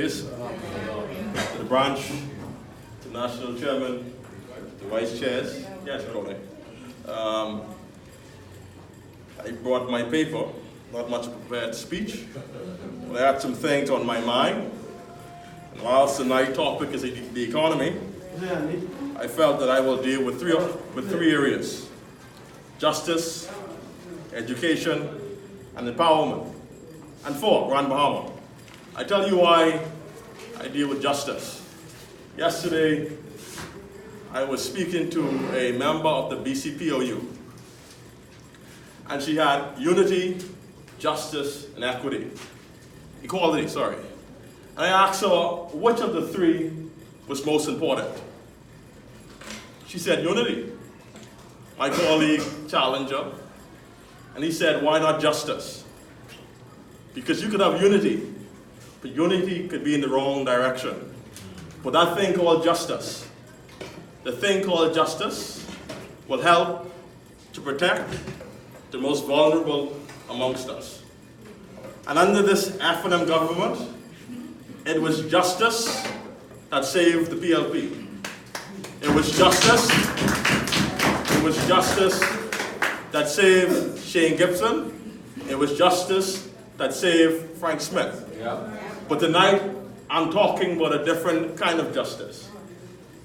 ladies, to the branch, to the national chairman, the vice chairs. Yes, Tony. I brought my paper, not much prepared speech, but I had some things on my mind. And whilst tonight's topic is the economy, I felt that I will deal with three areas: justice, education, and empowerment. And four, Grand Bahama. I tell you why I deal with justice. Yesterday, I was speaking to a member of the BCPOU, and she had unity, justice, and equality, sorry. And I asked her which of the three was most important. She said unity. My colleague challenged her, and he said, why not justice? Because you could have unity, but unity could be in the wrong direction. But that thing called justice, the thing called justice will help to protect the most vulnerable amongst us. And under this F&M government, it was justice that saved the PLP. It was justice that saved Shane Gibson. It was justice that saved Frank Smith. Yeah. But tonight, I'm talking about a different kind of justice.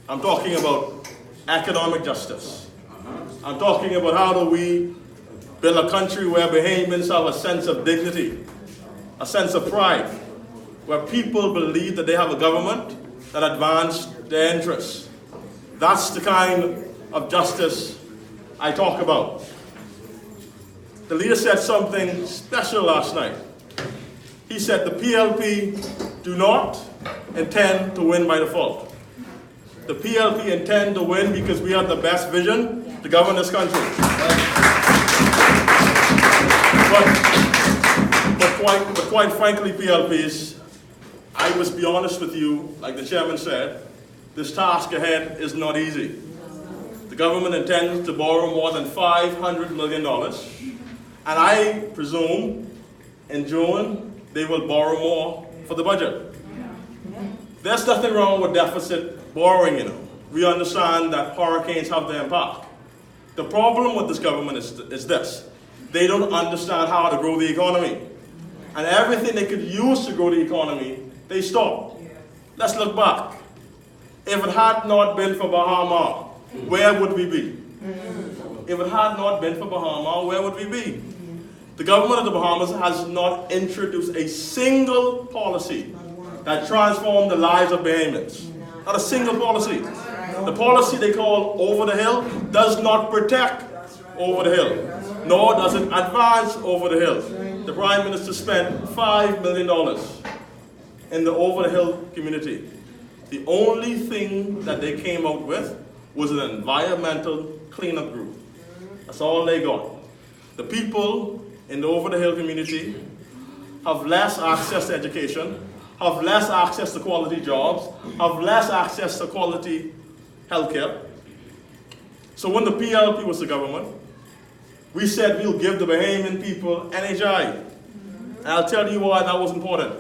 I'm talking about economic justice. I'm talking about how do we build a country where Bahamians have a sense of dignity, a sense of pride, where people believe that they have a government that advances their interests. That's the kind of justice I talk about. The leader said something special last night. He said the PLP do not intend to win by default. The PLP intend to win because we have the best vision to govern this country. But quite frankly, PLPs, I must be honest with you, like the chairman said, this task ahead is not easy. The government intends to borrow more than $500 million, and I presume in June they will borrow more for the budget. There's nothing wrong with deficit borrowing, you know. We understand that hurricanes have their impact. The problem with this government is this. They don't understand how to grow the economy. And everything they could use to grow the economy, they stopped. Let's look back. If it had not been for Bahama, where would we be? If it had not been for Bahama, where would we be? The government of the Bahamas has not introduced a single policy that transformed the lives of Bahamians. Not a single policy. The policy they call over the hill does not protect over the hill, nor does it advance over the hill. The Prime Minister spent $5 million in the over the hill community. The only thing that they came out with was an environmental cleanup group. That's all they got. The people in the over the hill community have less access to education, have less access to quality jobs, have less access to quality healthcare. So when the PLP was the government, we said we'll give the Bahamian people NHI. And I'll tell you why that was important.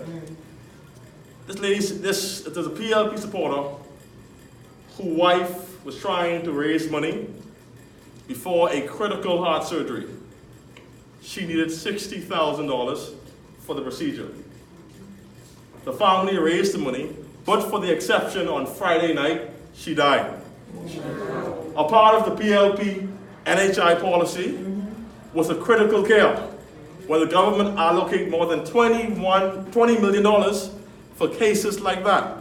There's a PLP supporter whose wife was trying to raise money before a critical heart surgery. She needed $60,000 for the procedure. The family raised the money, but for the exception on Friday night, she died. A part of the PLP NHI policy was a critical care, where the government allocated more than $20 million for cases like that.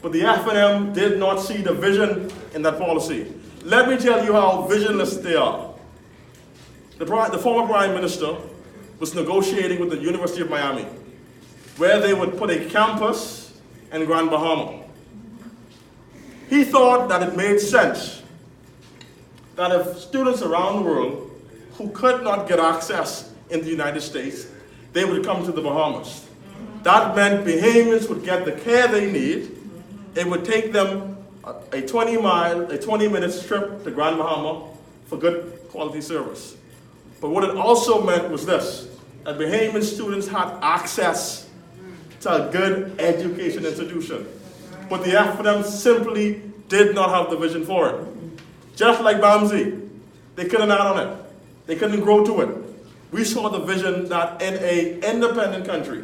But the F&M did not see the vision in that policy. Let me tell you how visionless they are. The former Prime Minister was negotiating with the University of Miami, where they would put a campus in Grand Bahama. He thought that it made sense that if students around the world who could not get access in the United States, they would come to the Bahamas. That meant Bahamians would get the care they need. It would take them a 20-minute trip to Grand Bahama for good quality service. But what it also meant was this, that Bahamian students had access It's a good education institution. But the FNM simply did not have the vision for it. Just like Bamsi, they couldn't add on it. They couldn't grow to it. We saw the vision that in an independent country,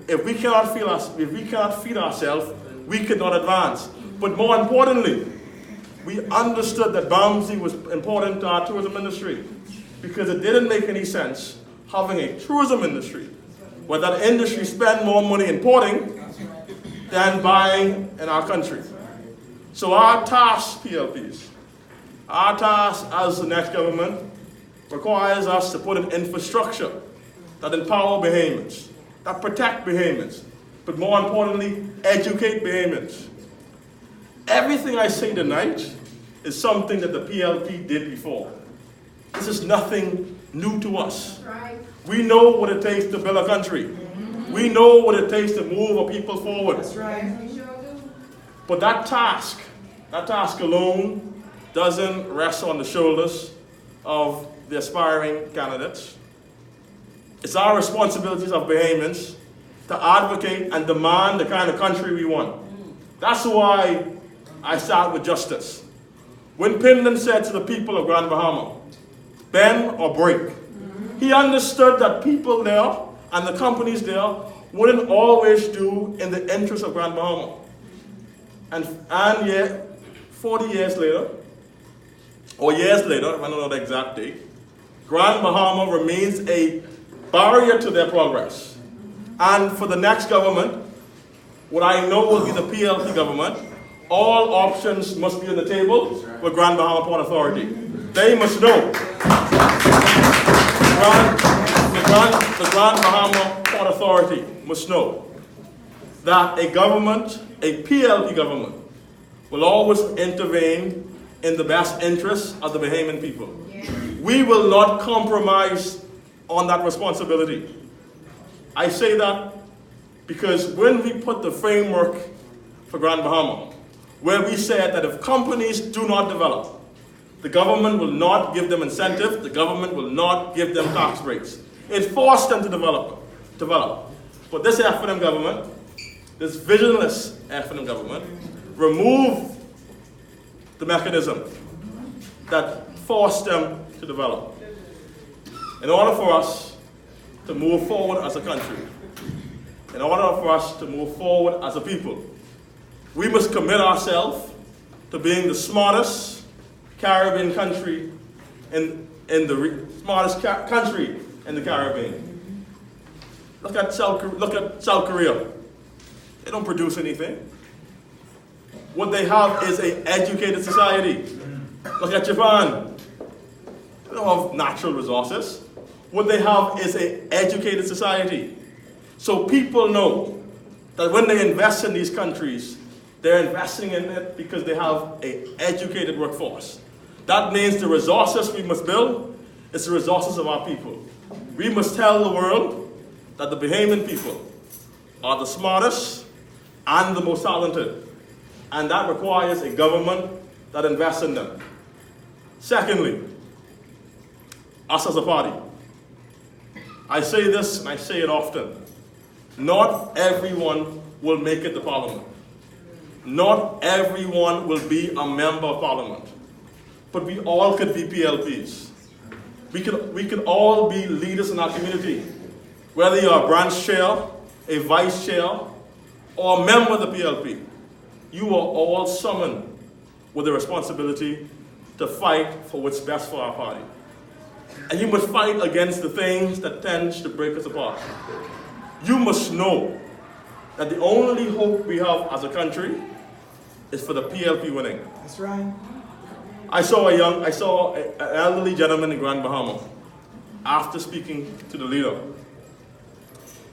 if we cannot feed ourselves, we could not advance. But more importantly, we understood that Bamsi was important to our tourism industry because it didn't make any sense having a tourism industry where that industry spend more money importing than buying in our country. So our task, PLPs, our task as the next government requires us to put in infrastructure that empower Bahamians, that protect Bahamians, but more importantly, educate Bahamians. Everything I say tonight is something that the PLP did before. This is nothing new to us. We know what it takes to build a country. We know what it takes to move our people forward. That's right. But that task alone doesn't rest on the shoulders of the aspiring candidates. It's our responsibilities of Bahamians to advocate and demand the kind of country we want. That's why I start with justice. When Pindon said to the people of Grand Bahama, bend or break, he understood that people there and the companies there wouldn't always do in the interest of Grand Bahama. And yet, 40 years later, or years later, I don't know the exact date, Grand Bahama remains a barrier to their progress. And for the next government, what I know will be the PLP government, all options must be on the table with Grand Bahama Port Authority. They must know. The Grand Bahama Port Authority must know that a government, a PLP government, will always intervene in the best interests of the Bahamian people. We will not compromise on that responsibility. I say that because when we put the framework for Grand Bahama, where we said that if companies do not develop, the government will not give them incentive, the government will not give them tax breaks. It forced them to develop. But this FNM government, this visionless FNM government, removed the mechanism that forced them to develop. In order for us to move forward as a country, in order for us to move forward as a people, we must commit ourselves to being the smartest Caribbean country smartest country in the Caribbean. Look at South Korea. They don't produce anything. What they have is an educated society. Look at Japan. They don't have natural resources. What they have is an educated society. So people know that when they invest in these countries, they're investing in it because they have an educated workforce. That means the resources we must build is the resources of our people. We must tell the world that the Bahamian people are the smartest and the most talented. And that requires a government that invests in them. Secondly, us as a party. I say this and I say it often. Not everyone will make it to Parliament. Not everyone will be a member of Parliament. But we all could be PLPs. We could all be leaders in our community. Whether you're a branch chair, a vice chair, or a member of the PLP, you are all summoned with the responsibility to fight for what's best for our party. And you must fight against the things that tend to break us apart. You must know that the only hope we have as a country is for the PLP winning. That's right. I saw an elderly gentleman in Grand Bahama after speaking to the leader.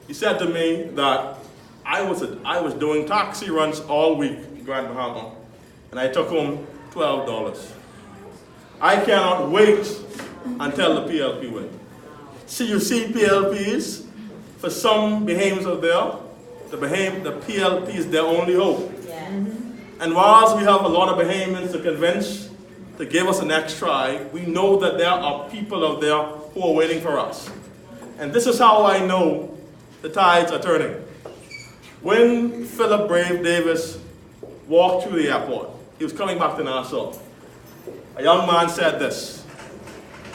He said to me that I was doing taxi runs all week in Grand Bahama, and I took home $12. I cannot wait until the PLP win. See, you see PLPs, for some Bahamians out there, the PLP is their only hope. Yes. And whilst we have a lot of Bahamians to convince to give us the next try, we know that there are people out there who are waiting for us. And this is how I know the tides are turning. When Philip Brave Davis walked through the airport, he was coming back to Nassau. A young man said this.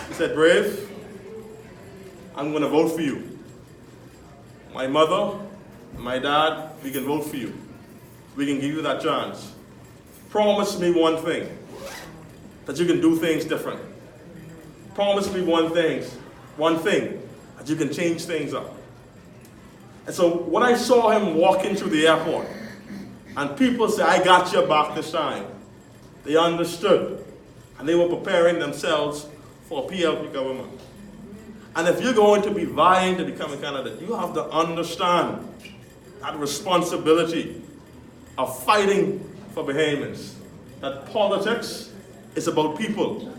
He said, "Brave, I'm going to vote for you. My mother and my dad, we can vote for you. We can give you that chance. Promise me one thing, that you can do things different. Promise me one thing, that you can change things up." And so when I saw him walking through the airport, and people say, "I got your back this time," they understood, and they were preparing themselves for a PLP government. And if you're going to be vying to become a candidate, you have to understand that responsibility of fighting for Bahamians. That politics is about people,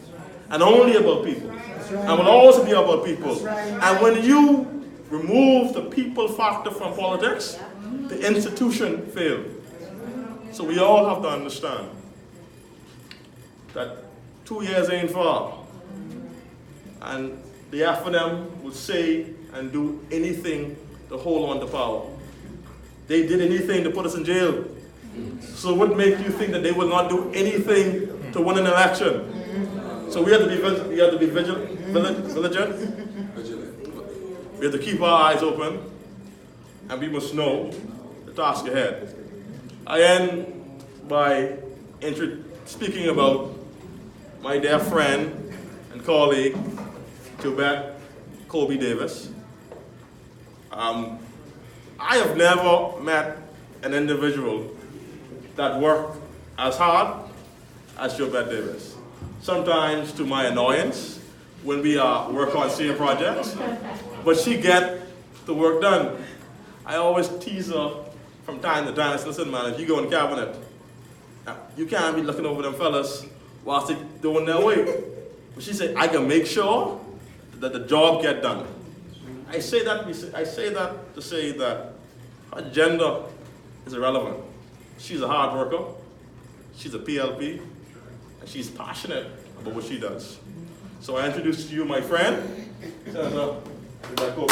and only about people, and will always be about people. And when you remove the people factor from politics, the institution fails. So we all have to understand that 2 years ain't far, and the FNM will say and do anything to hold on to power. They did anything to put us in jail. So what make you think that they will not do anything to win an election? So we have to be vigilant. We have to keep our eyes open, and we must know the task ahead. I end by speaking about my dear friend and colleague, Tibet Kobe Davis. I have never met an individual that worked as hard as Tibet Davis. Sometimes to my annoyance when we work on senior projects, but she get the work done. I always tease her from time to time. I say, "Listen, man, if you go in cabinet, you can't be looking over them fellas whilst they doing their work." But she said, "I can make sure that the job get done." I say that to say that her gender is irrelevant. She's a hard worker, she's a PLP, and she's passionate about what she does. So I introduce to you my friend, Senator Kobe.